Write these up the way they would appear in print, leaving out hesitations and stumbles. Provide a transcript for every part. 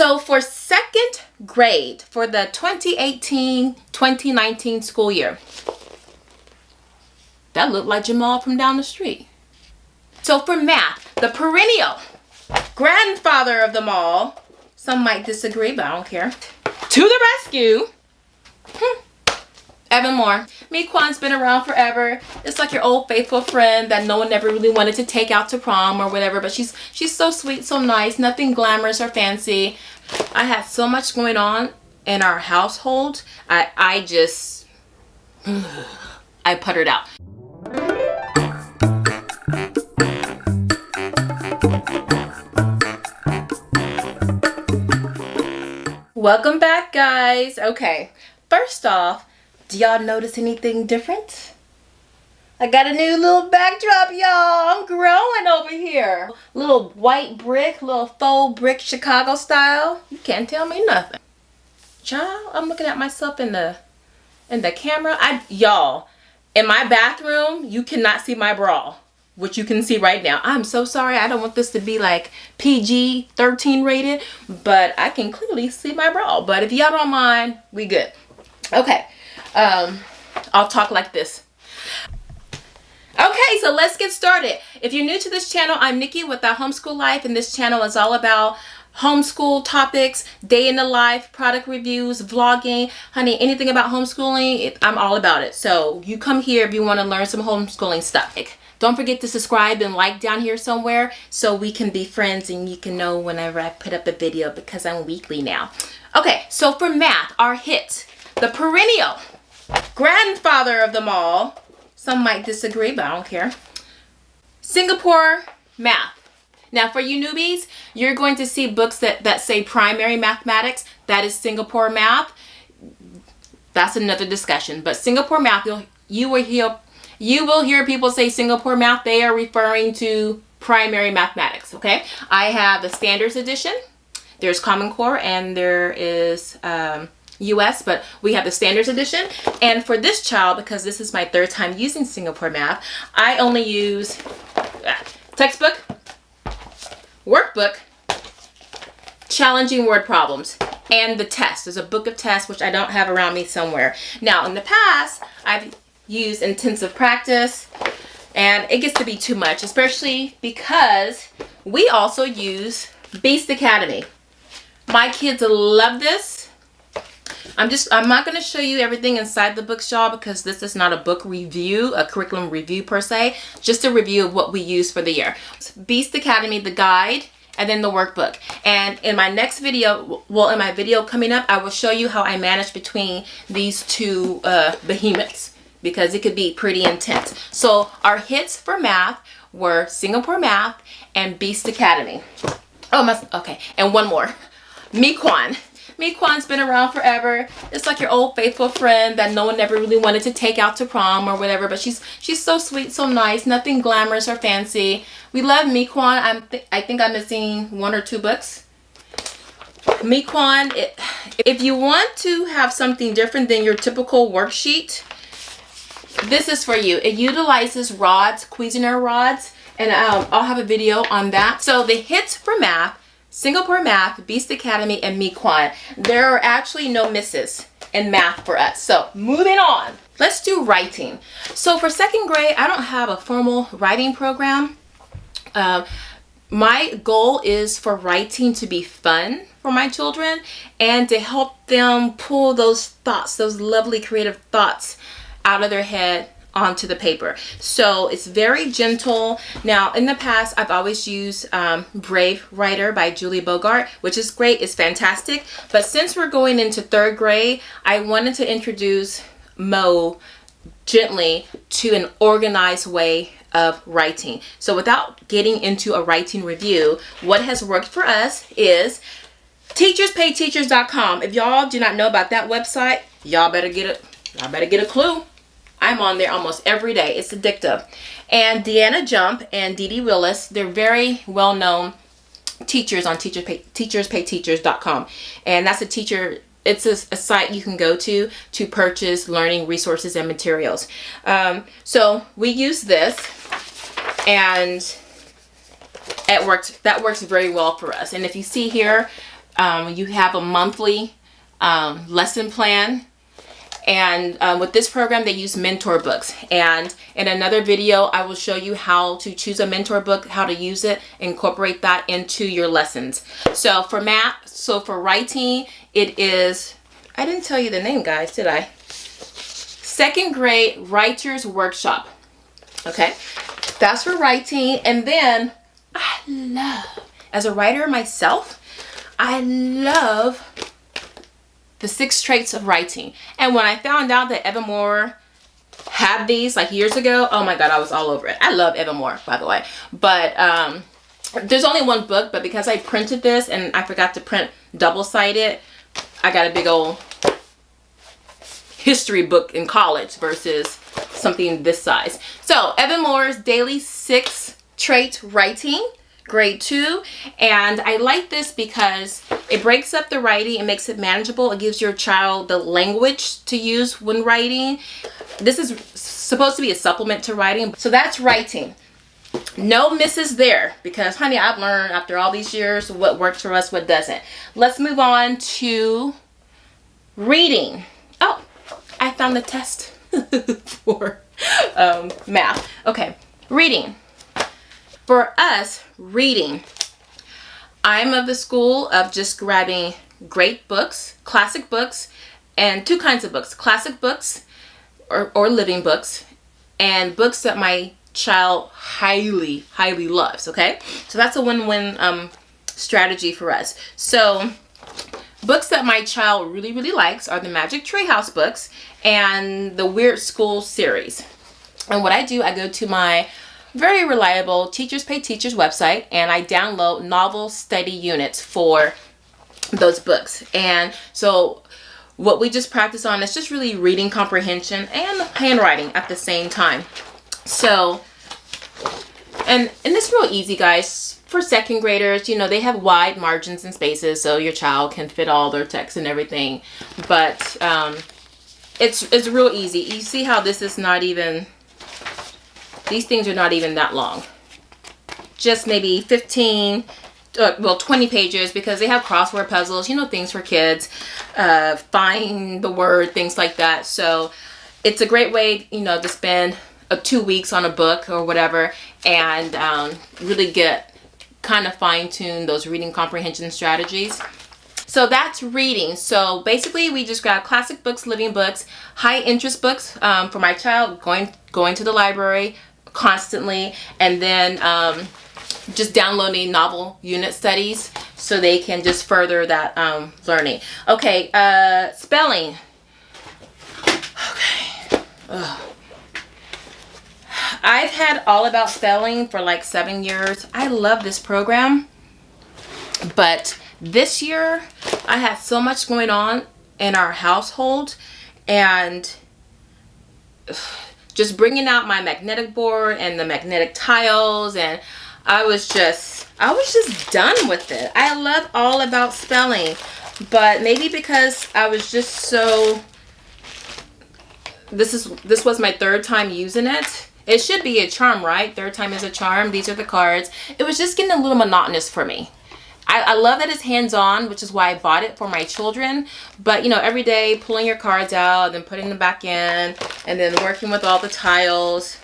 So for second grade, for the 2018-2019 school year, that looked like Jamal from down the street. So for math, the perennial grandfather of them all, some might disagree, but I don't care, to the rescue, Evan Moor. Mequan's been around forever. It's like your old faithful friend that no one ever really wanted to take out to prom or whatever, but she's so sweet, so nice, nothing glamorous or fancy. I had so much going on in our household. I just I puttered out. Welcome back, guys. Okay, first off, do y'all notice anything different? I got a new little backdrop, y'all. I'm growing over here. Little white brick, little faux brick Chicago style. You can't tell me nothing. Child, I'm looking at myself in the camera. Y'all, in my bathroom, you cannot see my bra, which you can see right now. I'm so sorry. I don't want this to be like PG-13 rated, but I can clearly see my bra. But if y'all don't mind, we good. Okay. I'll talk like this. Okay, so let's get started. If you're new to this channel, I'm Niki with Our Homeschool Life, and this channel is all about homeschool topics, day in the life, product reviews, vlogging. Honey, anything about homeschooling, I'm all about it. So you come here if you want to learn some homeschooling stuff. Don't forget to subscribe and like down here somewhere so we can be friends and you can know whenever I put up a video because I'm weekly now. Okay, so for math, our hit, the perennial grandfather of them all, some might disagree, but I don't care, Singapore math. Now for you newbies, you're going to see books that say primary mathematics. That is Singapore math. That's another discussion. But Singapore math, you will hear people say Singapore math. They are referring to primary mathematics. Okay, I have the standards edition. There's Common Core and there is US, but we have the standards edition. And for this child, because this is my third time using Singapore math, I only use textbook, workbook, challenging word problems, and the test. There's a book of tests which I don't have around me somewhere. Now in the past, I've used intensive practice, and it gets to be too much, especially because we also use Beast Academy. My kids love this. I'm not going to show you everything inside the books, y'all, because this is not a book review, a curriculum review per se, just a review of what we use for the year. Beast Academy, the guide, and then the workbook. And in my next video, well, in my video coming up, I will show you how I manage between these two behemoths, because it could be pretty intense. So our hits for math were Singapore math and Beast Academy. Oh, okay, and one more, Mequan. Mequan's been around forever. It's like your old faithful friend that no one ever really wanted to take out to prom or whatever, but she's so sweet, so nice, nothing glamorous or fancy. We love Mequan. I think I'm missing one or two books. Mequan, if you want to have something different than your typical worksheet, this is for you. It utilizes rods, Cuisinart rods, and I'll have a video on that. So the hits for math: Singapore math, Beast Academy, and Mequan. There are actually no misses in math for us. So moving on, let's do writing. So for second grade, I don't have a formal writing program. My goal is for writing to be fun for my children and to help them pull those thoughts, those lovely creative thoughts out of their head onto the paper. So it's very gentle. Now in the past, I've always used Brave Writer by Julie Bogart, which is great. It's fantastic. But since we're going into third grade, I wanted to introduce Mo gently to an organized way of writing. So without getting into a writing review, what has worked for us is teacherspayteachers.com. If y'all do not know about that website, y'all better get a clue. I'm on there almost every day. It's addictive. And Deanna Jump and Dee Dee Willis, they're very well-known teachers on teacherspayteachers.com. And that's it's a site you can go to purchase learning resources and materials. So we use this, and that works very well for us. And if you see here, You have a monthly lesson plan. And with this program, they use mentor books. And in another video, I will show you how to choose a mentor book, how to use it, incorporate that into your lessons. So for math, so for writing, it is, I didn't tell you the name, guys, did I? Second grade Writers Workshop. Okay, that's for writing. And then I love, as a writer myself, I love the 6 traits of writing. And when I found out that Evan Moor had these like years ago, oh my God, I was all over it. I love Evan Moor, by the way. But there's only one book, but because I printed this and I forgot to print double-sided, I got a big old history book in college versus something this size. So Evan Moor's Daily 6 Trait Writing, grade 2. And I like this because it breaks up the writing and makes it manageable. It gives your child the language to use when writing. This is supposed to be a supplement to writing. So that's writing. No misses there, because honey, I've learned after all these years what works for us, what doesn't. Let's move on to reading. Oh, I found the test for math. Okay, reading. For us, reading, I'm of the school of just grabbing great books, classic books, and 2 kinds of books: classic books or living books, and books that my child highly loves. Okay, so that's a win-win strategy for us. So books that my child really likes are the Magic Treehouse books and the Weird School series. And what I do, I go to my very reliable Teachers Pay Teachers website and I download novel study units for those books. And so what we just practice on is just really reading comprehension and handwriting at the same time. So, and it's real easy, guys. For second graders, you know, they have wide margins and spaces, so your child can fit all their text and everything. But it's real easy. You see how this is not even, these things are not even that long. Just maybe 15, well, 20 pages, because they have crossword puzzles, you know, things for kids, find the word, things like that. So it's a great way, you know, to spend 2 weeks on a book or whatever, and really get kind of fine-tune those reading comprehension strategies. So that's reading. So basically we just grab classic books, living books, high interest books for my child, going to the library constantly, and then just downloading novel unit studies so they can just further that learning. Okay, spelling. Okay. Ugh. I've had All About Spelling for like 7 years. I love this program, but this year I had so much going on in our household, and just bringing out my magnetic board and the magnetic tiles, and I was just done with it. I love All About Spelling, but maybe because I was just so, this was my 3rd time using it. It should be a charm, right? 3rd time is a charm. These are the cards. It was just getting a little monotonous for me. I love that it's hands-on, which is why I bought it for my children. But, you know, every day pulling your cards out and then putting them back in and then working with all the tiles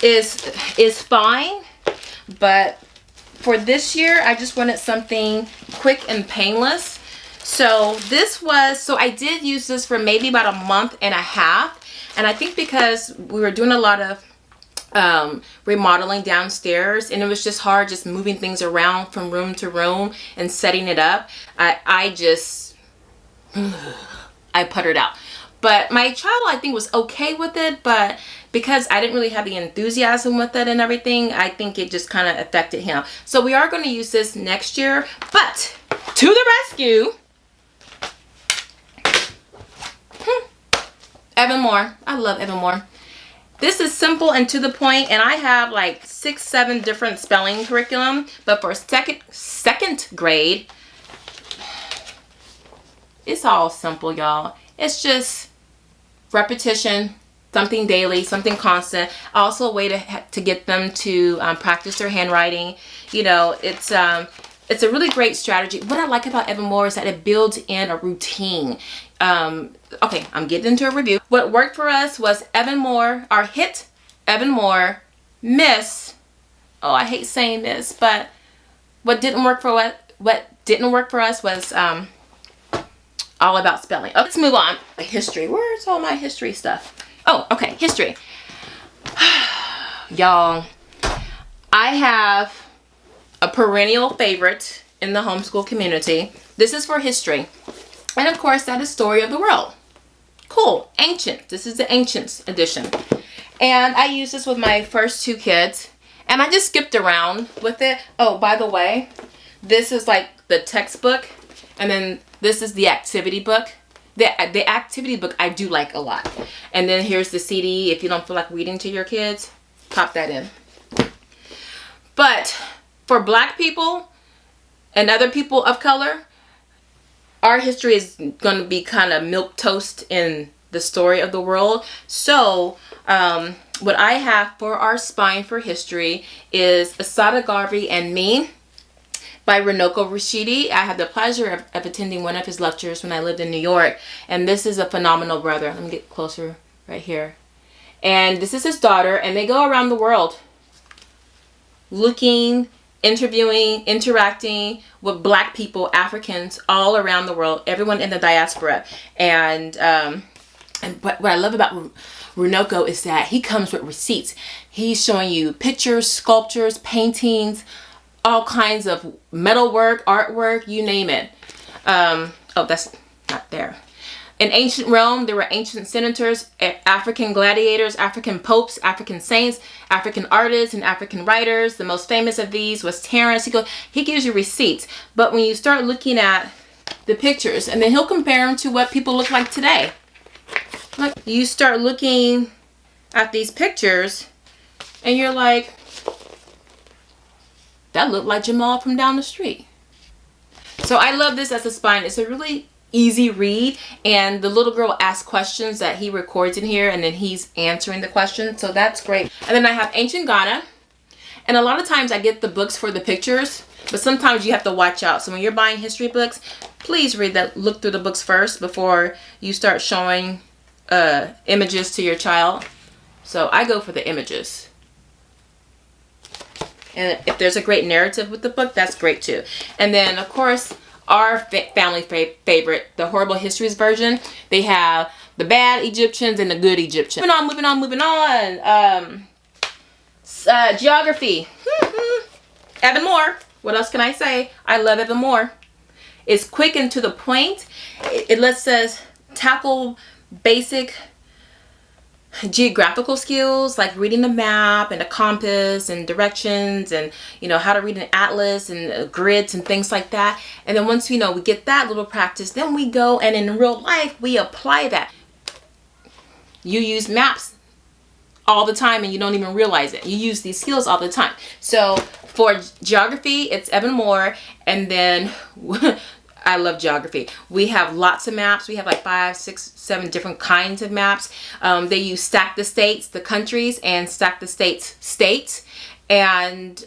is fine. But for this year, I just wanted something quick and painless. So I did use this for maybe about a month and a half. And I think because we were doing a lot of remodeling downstairs, and it was just hard just moving things around from room to room and setting it up, I puttered out. But my child, I think, was okay with it, but because I didn't really have the enthusiasm with it and everything, I think it just kind of affected him. So we are going to use this next year, but to the rescue, Evan Moor. I love Evan Moor. This is simple and to the point, and I have like 6-7 different spelling curriculum, but for second grade, it's all simple, y'all. It's just repetition, something daily, something constant. Also a way to get them to practice their handwriting. You know, it's it's a really great strategy. What I like about Evan Moor is that it builds in a routine. Okay, I'm getting into a review. What worked for us was Evan Moor, our hit Evan Moor, Miss. Oh, I hate saying this, but what didn't work for us was all about spelling. Okay, let's move on. History. Where's all my history stuff? Oh, okay, history. Y'all, I have a perennial favorite in the homeschool community. This is for history. And of course, that is Story of the World. Cool. Ancient. This is the Ancients edition. And I used this with my first 2 kids. And I just skipped around with it. Oh, by the way, this is like the textbook. And then this is the activity book. The activity book I do like a lot. And then here's the CD. If you don't feel like reading to your kids, pop that in. But for Black people and other people of color, our history is going to be kind of milquetoast in the Story of the World. So what I have for our spine for history is Asada Garvey and Me by Runoko Rashidi. I had the pleasure of attending one of his lectures when I lived in New York. And this is a phenomenal brother. Let me get closer right here. And this is his daughter. And they go around the world looking, interviewing, interacting with Black people, Africans all around the world, everyone in the diaspora. And what I love about Runoko is that he comes with receipts. He's showing you pictures, sculptures, paintings, all kinds of metalwork, artwork, you name it. Oh, that's not there. In ancient Rome, there were ancient senators, African gladiators, African popes, African saints, African artists, and African writers. The most famous of these was Terence. He gives you receipts. But when you start looking at the pictures, and then he'll compare them to what people look like today. Like, you start looking at these pictures, and you're like, that looked like Jamal from down the street. So I love this as a spine. It's a really easy read, and the little girl asks questions that he records in here, and then he's answering the questions, so that's great. And then I have Ancient Ghana, and a lot of times I get the books for the pictures, but sometimes you have to watch out. So when you're buying history books, please look through the books first before you start showing images to your child. So I go for the images. And if there's a great narrative with the book, that's great too. And then, of course, our family favorite, the Horrible Histories version. They have the bad Egyptians and the good Egyptians. Moving on. Geography. Evan Moor. What else can I say? I love Evan Moor. It's quick and to the point. It lets us tackle basic geographical skills like reading the map and a compass and directions, and how to read an atlas and grids and things like that. And then once we get that little practice, then we go and in real life we apply that. You use maps all the time and you don't even realize it. You use these skills all the time. So for geography, it's Evan Moor. And then I love geography. We have lots of maps. We have like 5, 6, 7 different kinds of maps. They use Stack the States, the countries, and Stack the States, states. And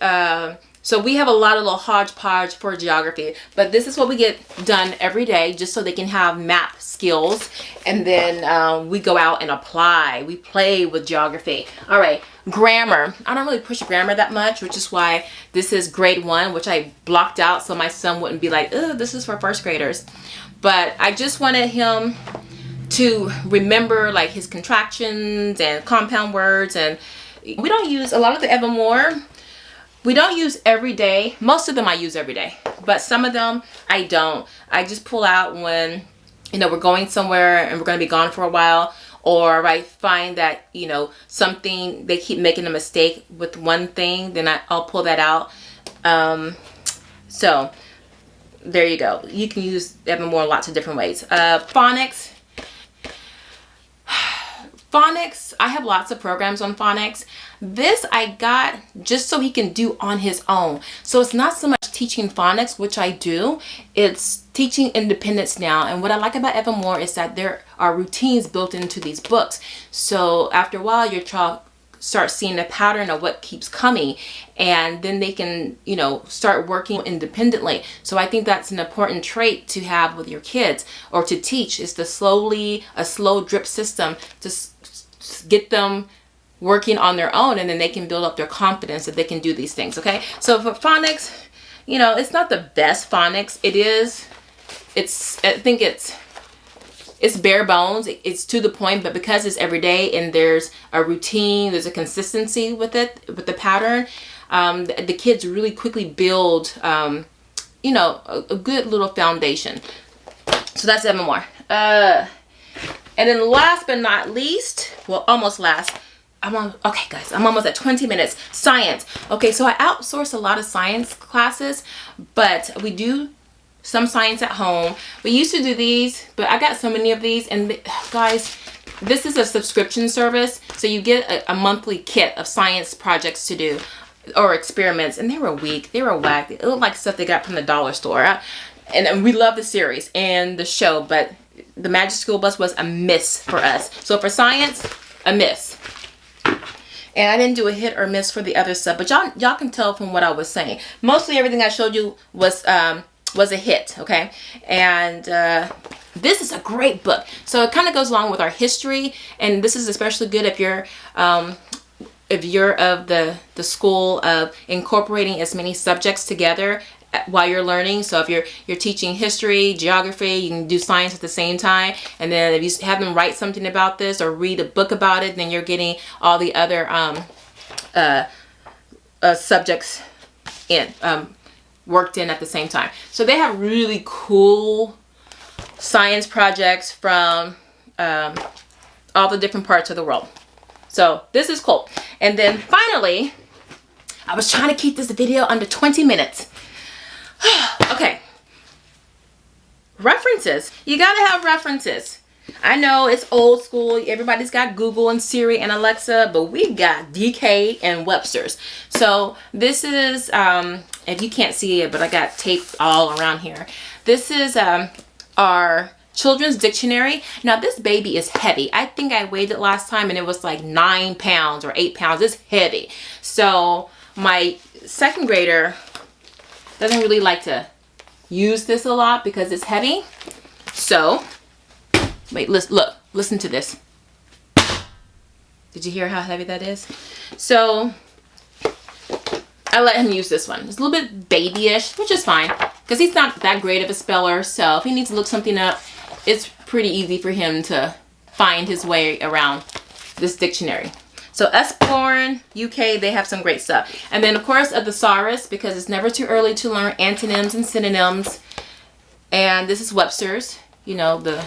so we have a lot of little hodgepodge for geography. But this is what we get done every day just so they can have map skills. And then we go out and apply. We play with geography. All right. Grammar. I don't really push grammar that much, which is why this is grade 1, which I blocked out so my son wouldn't be like, oh, this is for first graders. But I just wanted him to remember like his contractions and compound words. And we don't use a lot of the Evan Moor. We don't use every day. Most of them I use every day, but some of them I don't. I just pull out when we're going somewhere and we're going to be gone for a while. Or I find that, something, they keep making a mistake with one thing, then I'll pull that out. So there you go. You can use Evan Moor in lots of different ways. Phonics. Phonics, I have lots of programs on phonics. This I got just so he can do on his own. So it's not so much teaching phonics, which I do. It's teaching independence now. And what I like about Evan Moor is that there are routines built into these books. So after a while, your child start seeing a pattern of what keeps coming, and then they can, you know, start working independently. So I think that's an important trait to have with your kids, or to teach, is to a slow drip system to get them working on their own, and then they can build up their confidence that they can do these things. Okay, so for phonics, you know, it's not the best phonics. I think it's bare bones. It's to the point, but because it's every day and there's a routine, there's a consistency with it, with the pattern, the kids really quickly build, you know, a good little foundation. So that's Evan Moor. And then last but not least, well, almost last, okay guys, I'm almost at 20 minutes. Science. Okay, so I outsource a lot of science classes, but we do some science at home. We used to do these, but I got so many of these, and guys, this is a subscription service, so you get a monthly kit of science projects to do, or experiments, and they were weak, they were whack. It looked like stuff they got from the dollar store. And we love the series and the show, but the Magic School Bus was a miss for us. So for science, a miss. And I didn't do a hit or miss for the other stuff, but y'all can tell from what I was saying. Mostly everything I showed you was a hit, okay? And this is a great book. So it kind of goes along with our history, and this is especially good if you're of the school of incorporating as many subjects together while you're learning. So if you're teaching history, geography, you can do science at the same time. And then if you have them write something about this or read a book about it, then you're getting all the other subjects worked in at the same time. So they have really cool science projects from all the different parts of the world. So this is cool. And then finally, I was trying to keep this video under 20 minutes. Okay. References. You gotta have references. I know it's old school. Everybody's got Google and Siri and Alexa, but we got DK and Webster's. So this is, if you can't see it, but I got tape all around here. This is our children's dictionary. Now this baby is heavy. I think I weighed it last time and it was like 9 pounds or 8 pounds. It's heavy. So my second grader doesn't really like to use this a lot because it's heavy. So, wait, listen to this. Did you hear how heavy that is? So, I let him use this one. It's a little bit babyish, which is fine, because he's not that great of a speller. So, if he needs to look something up, it's pretty easy for him to find his way around this dictionary. So Usborne, UK, they have some great stuff. And then, of course, a thesaurus, because it's never too early to learn antonyms and synonyms. And this is Webster's, you know, the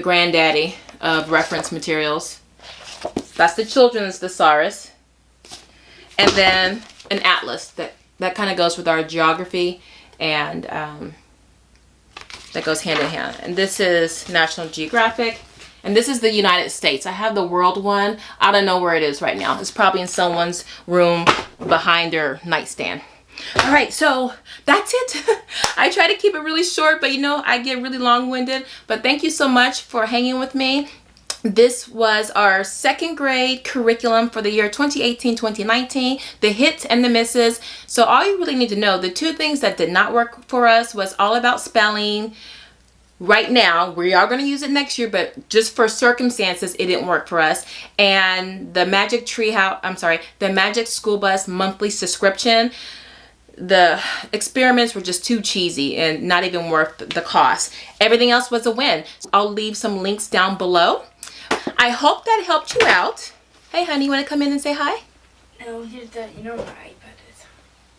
granddaddy of reference materials. That's the children's thesaurus. And then an atlas that kind of goes with our geography, and that goes hand in hand. And this is National Geographic. And this is the United States. I have the world one. I don't know where it is right now. It's probably in someone's room behind their nightstand. All right, so that's it. I try to keep it really short, but you know, I get really long-winded. But thank you so much for hanging with me. This was our second grade curriculum for the year 2018-2019, the hits and the misses. So all you really need to know, the two things that did not work for us was all about spelling. Right now, we are going to use it next year, but just for circumstances, it didn't work for us. And the Magic the Magic School Bus monthly subscription, the experiments were just too cheesy and not even worth the cost. Everything else was a win. I'll leave some links down below. I hope that helped you out. Hey, honey, you want to come in and say hi? No, you know where my iPad is.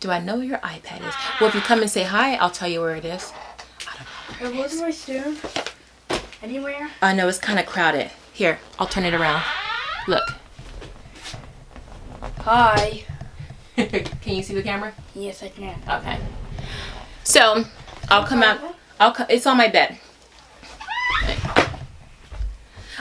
Do I know where your iPad is? Well, if you come and say hi, I'll tell you where it is. Where do I stand? Anywhere? I know it's kind of crowded. Here, I'll turn it around. Look. Hi. Can you see the camera? Yes, I can. Okay. So, I'll come out. It's on my bed.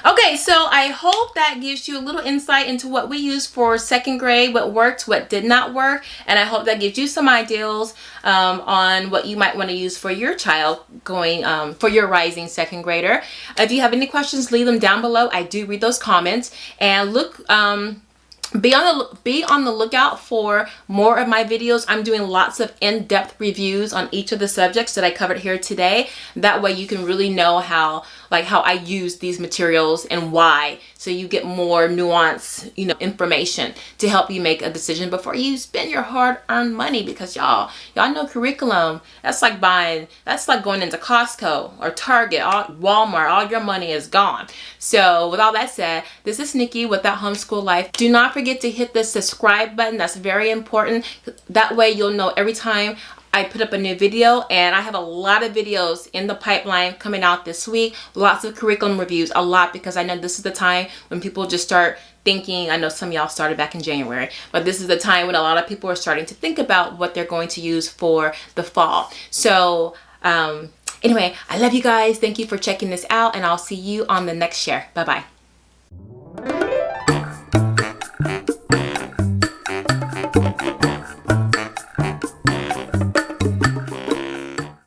Okay, so I hope that gives you a little insight into what we use for second grade, what worked, what did not work, and I hope that gives you some ideas on what you might want to use for your child going for your rising second grader. If you have any questions, leave them down below. I do read those comments, and look be on the lookout for more of my videos. I'm doing lots of in-depth reviews on each of the subjects that I covered here today. That way you can really know how I use these materials and why, so you get more nuanced, information to help you make a decision before you spend your hard-earned money. Because y'all know curriculum, that's like going into Costco or Target, Walmart. All your money is gone. So with all that said, this is Nikki with That Homeschool Life. Do not forget to hit the subscribe button. That's very important. That way you'll know every time I put up a new video, and I have a lot of videos in the pipeline coming out this week. Lots of curriculum reviews, a lot, because I know this is the time when people just start thinking. I know some of y'all started back in January, but this is the time when a lot of people are starting to think about what they're going to use for the fall. So anyway, I love you guys. Thank you for checking this out, and I'll see you on the next share. Bye-bye.